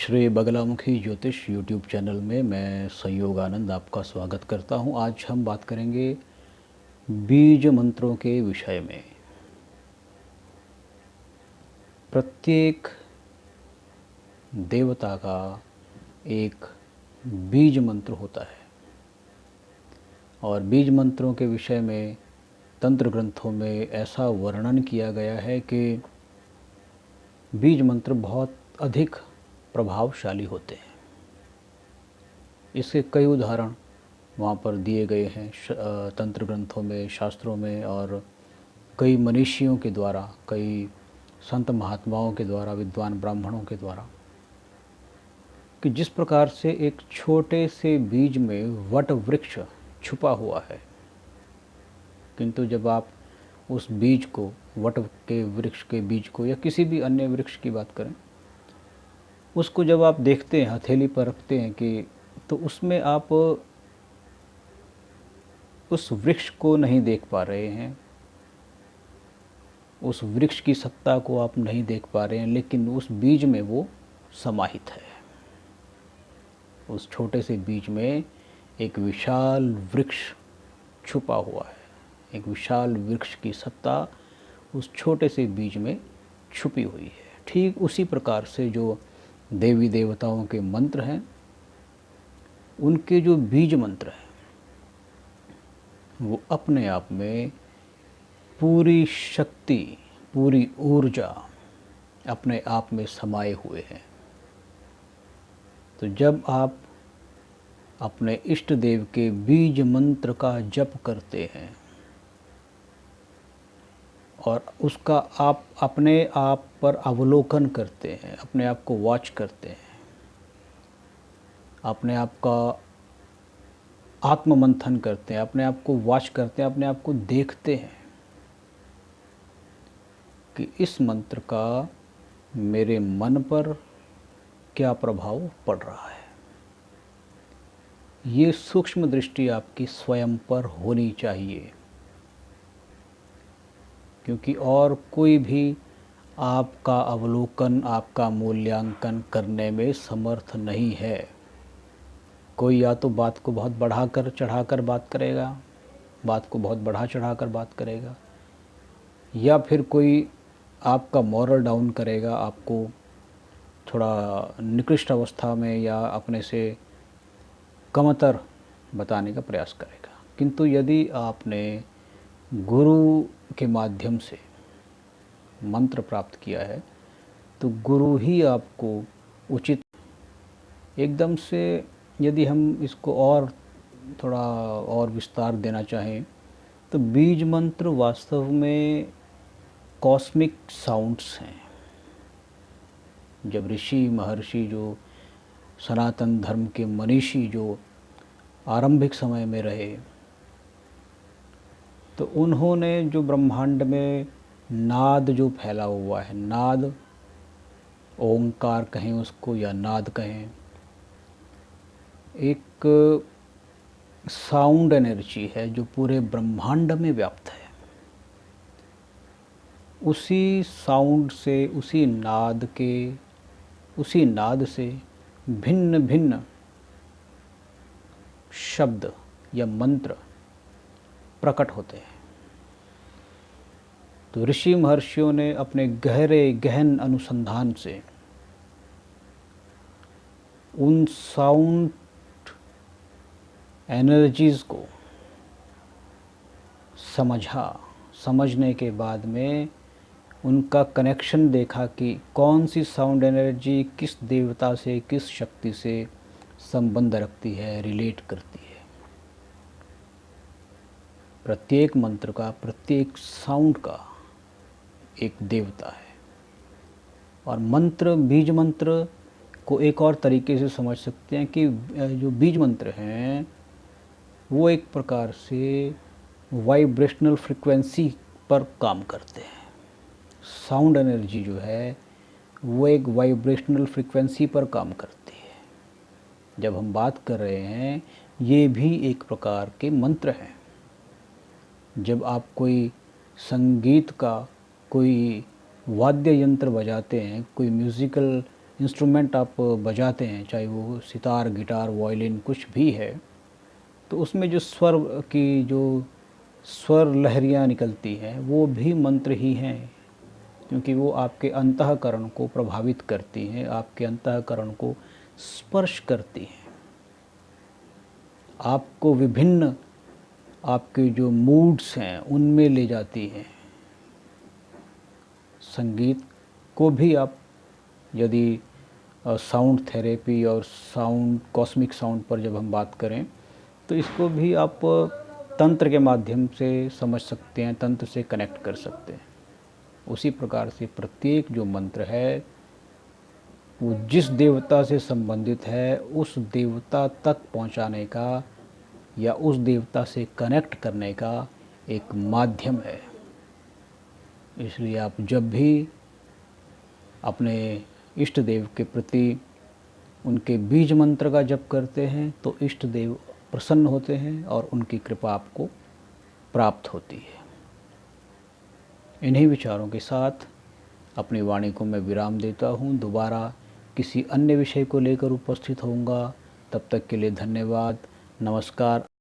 श्री बगलामुखी ज्योतिष YouTube channel में मैं संयोग आनंद आपका स्वागत करता हूं। आज हम बात करेंगे बीज मंत्रों के विषय में। प्रत्येक देवता का एक बीज मंत्र होता है और बीज मंत्रों के विषय में तंत्र ग्रंथों में ऐसा वर्णन किया गया है कि बीज मंत्र बहुत अधिक प्रभावशाली होते हैं। इसके कई उदाहरण वहाँ पर दिए गए हैं तंत्र ग्रंथों में, शास्त्रों में, और कई मनीषियों के द्वारा, कई संत महात्माओं के द्वारा, विद्वान ब्राह्मणों के द्वारा, कि जिस प्रकार से एक छोटे से बीज में वट वृक्ष छुपा हुआ है, किंतु जब आप उस बीज को, वट के वृक्ष के बीज को या किसी भी अन्य वृक्ष की बात करें, उसको जब आप देखते हैं, हथेली पर रखते हैं कि, तो उसमें आप उस वृक्ष को नहीं देख पा रहे हैं, उस वृक्ष की सत्ता को आप नहीं देख पा रहे हैं, लेकिन उस बीज में वो समाहित है। उस छोटे से बीज में एक विशाल वृक्ष छुपा हुआ है। एक विशाल वृक्ष की सत्ता उस छोटे से बीज में छुपी हुई है। ठीक उसी प्रकार से जो देवी देवताओं के मंत्र हैं, उनके जो बीज मंत्र हैं, वो अपने आप में पूरी शक्ति, पूरी ऊर्जा अपने आप में समाये हुए हैं। तो जब आप अपने इष्ट देव के बीज मंत्र का जप करते हैं और उसका आप अपने आप पर अवलोकन करते हैं, अपने आप को वॉच करते हैं, अपने आप का आत्ममंथन करते हैं, अपने आप को वॉच करते हैं, अपने आप को देखते हैं कि इस मंत्र का मेरे मन पर क्या प्रभाव पड़ रहा है। ये सूक्ष्म दृष्टि आपकी स्वयं पर होनी चाहिए, क्योंकि और कोई भी आपका अवलोकन, आपका मूल्यांकन करने में समर्थ नहीं है। कोई या तो बात को बहुत बढ़ाकर चढ़ाकर बात करेगा, बात को बहुत बढ़ा चढ़ाकर बात करेगा, या फिर कोई आपका मॉरल डाउन करेगा, आपको थोड़ा निकृष्ट अवस्था में या अपने से कमतर बताने का प्रयास करेगा। किंतु यदि आपने गुरु के माध्यम से मंत्र प्राप्त किया है, तो गुरु ही आपको उचित, एकदम से, यदि हम इसको और थोड़ा और विस्तार देना चाहें, तो बीज मंत्र वास्तव में कॉस्मिक साउंड्स हैं। जब ऋषि महर्षि, जो सनातन धर्म के मनीषी जो आरंभिक समय में रहे, तो उन्होंने जो ब्रह्मांड में नाद जो फैला हुआ है, नाद, ओंकार कहें उसको या नाद कहें, एक साउंड एनर्जी है जो पूरे ब्रह्मांड में व्याप्त है। उसी साउंड से, उसी नाद से भिन्न भिन्न शब्द या मंत्र प्रकट होते हैं। तो ऋषि महर्षियों ने अपने गहन अनुसंधान से उन साउंड एनर्जीज़ को समझने के बाद में उनका कनेक्शन देखा कि कौन सी साउंड एनर्जी किस देवता से, किस शक्ति से संबंध रखती है, रिलेट करती है। प्रत्येक मंत्र का, प्रत्येक साउंड का एक देवता है। और मंत्र, बीज मंत्र को एक और तरीके से समझ सकते हैं कि जो बीज मंत्र हैं वो एक प्रकार से वाइब्रेशनल फ्रिक्वेंसी पर काम करते हैं। साउंड एनर्जी जो है वो एक वाइब्रेशनल फ्रिक्वेंसी पर काम करती है। जब हम बात कर रहे हैं, ये भी एक प्रकार के मंत्र हैं। जब आप कोई संगीत का कोई वाद्य यंत्र बजाते हैं, कोई म्यूज़िकल इंस्ट्रूमेंट आप बजाते हैं, चाहे वो सितार, गिटार, वायलिन कुछ भी है, तो उसमें जो स्वर लहरियाँ निकलती हैं वो भी मंत्र ही हैं, क्योंकि वो आपके अंतःकरण को प्रभावित करती हैं, आपके अंतःकरण को स्पर्श करती हैं, आपको विभिन्न आपके जो मूड्स हैं उनमें ले जाती हैं। संगीत को भी आप यदि साउंड थेरेपी और साउंड, कॉस्मिक साउंड पर जब हम बात करें, तो इसको भी आप तंत्र के माध्यम से समझ सकते हैं, तंत्र से कनेक्ट कर सकते हैं। उसी प्रकार से प्रत्येक जो मंत्र है वो जिस देवता से संबंधित है उस देवता तक पहुंचाने का या उस देवता से कनेक्ट करने का एक माध्यम है। इसलिए आप जब भी अपने इष्ट देव के प्रति उनके बीज मंत्र का जप करते हैं तो इष्ट देव प्रसन्न होते हैं और उनकी कृपा आपको प्राप्त होती है। इन्हीं विचारों के साथ अपनी वाणी को मैं विराम देता हूँ। दोबारा किसी अन्य विषय को लेकर उपस्थित होऊंगा। तब तक के लिए धन्यवाद। नमस्कार।